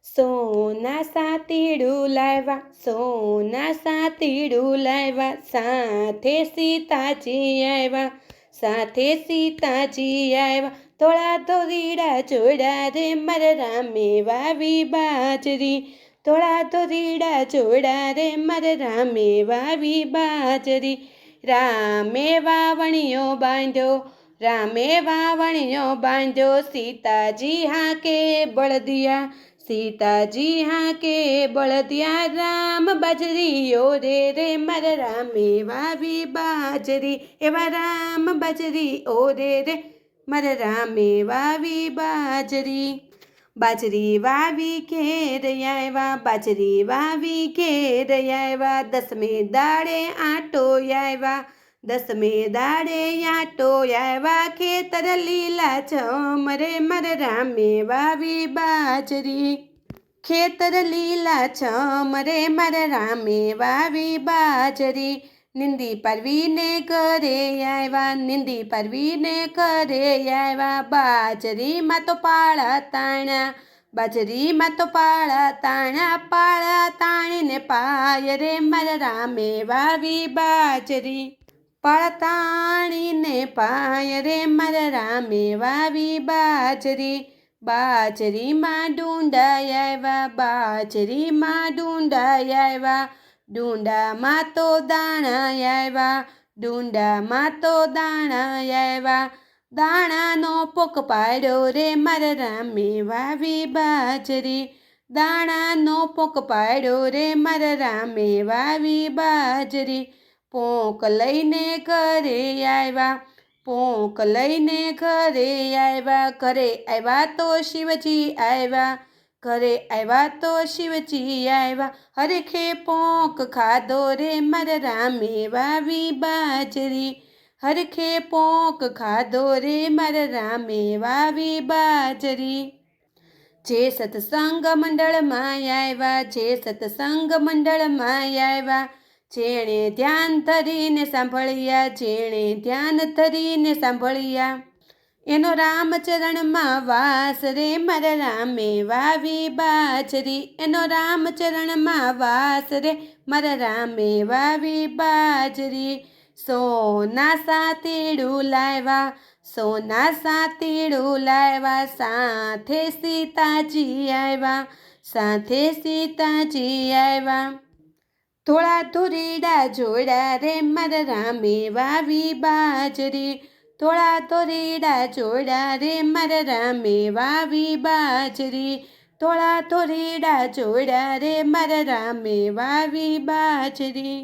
સોના સાતીડું લાવ્યા, સોના સાતીડું લાવ્યા, સાથે સીતાજી આવ્યા, સાથે સીતાજી આવ્યા. થોડા ધોરીડા જોડા રે મારા રામે વાવી બાજરી, થોડા ધોરીડા જોડા રે મારા રામે વાવી બાજરી. રામે વાવણીઓ બાંધ્યો, રામે વાવણીઓ બાંધ્યો, સીતાજી હાકે બળદિયા, સીતાજી હાકે બળદિયા. રામ બાજરીઓ રે મારા રામે વાવી બાજરી, એવા રામ બાજરી રે મારા રામે વાવી બાજરી. બાજરી વાવી ઘેર આવ્યા, બાજરી વાવી ઘેર આવ્યા, દસમે દાડે આટો આવ્યા, દસમે દાડે આટો આવ્યા. ખેતર લીલા છમ રે મારા રામે વાવી બાજરી, ખેતર લીલા છમ રે મારા રામે વાવી બાજરી. નિંદી પરવીને ઘરે આવ્યા, નિંદી પરવીને ઘરે આવ્યા, બાજરીમાં તો પાળા તાણા, બાજરીમાં તો પાળા તાણા, પાળા તાણીને પાય રે મારા રામે વાવી બાજરી, પાળા તાણીને પાય રે મારા રામે વાવી બાજરી. બાજરીમાં ડુંડા આવ્યા, બાજરીમાં ડુંડા આવ્યા, ડુંડામાં તો દાણા આવ્યા, ડુંડામાં તો દાણા આવ્યા. દાણાનો પોક પાડ્યો રે મારા રામે વાવી બાજરી, દાણાનો પોક પાડ્યો રે મારા રામે વાવી બાજરી. પોંક લઈને ઘરે આવ્યા, પોંક લઈને ઘરે આવ્યા, ઘરે આવ્યા તો શિવજી આવ્યા, ઘરે આવ્યા તો શિવજી આવ્યા. હરખે પોંક ખાધો રે મારા રામે વાવી બાજરી, હરખે પોંક ખાધો રે મારા રામે વાવી બાજરી. જે સત્સંગ મંડળમાં આવ્યા, જે સત્સંગ મંડળમાં આવ્યા, જેણે ધ્યાન ધરીને સાંભળ્યા, જેણે ધ્યાન ધરીને સાંભળ્યા, એનો રામચરણમાં વાસ રે મારા રામે વાવી બાજરી, એનો રામચરણમાં વાસ રે મારા રામે વાવી બાજરી. સોના સાતીડું લાવ્યા, સોના સાતીડું લાવ્યા, સાથે સીતાજી આવ્યા, સાથે સીતાજી આવ્યા. થોડા ધોરીડા જોડા રે મારા રામે વાવી બાજરી, થોડા ધોરીડા જોડા રે મારા રામે વાવી બાજરી, થોડા ધોરીડા જોડા રે મારા રામે વાવી બાજરી.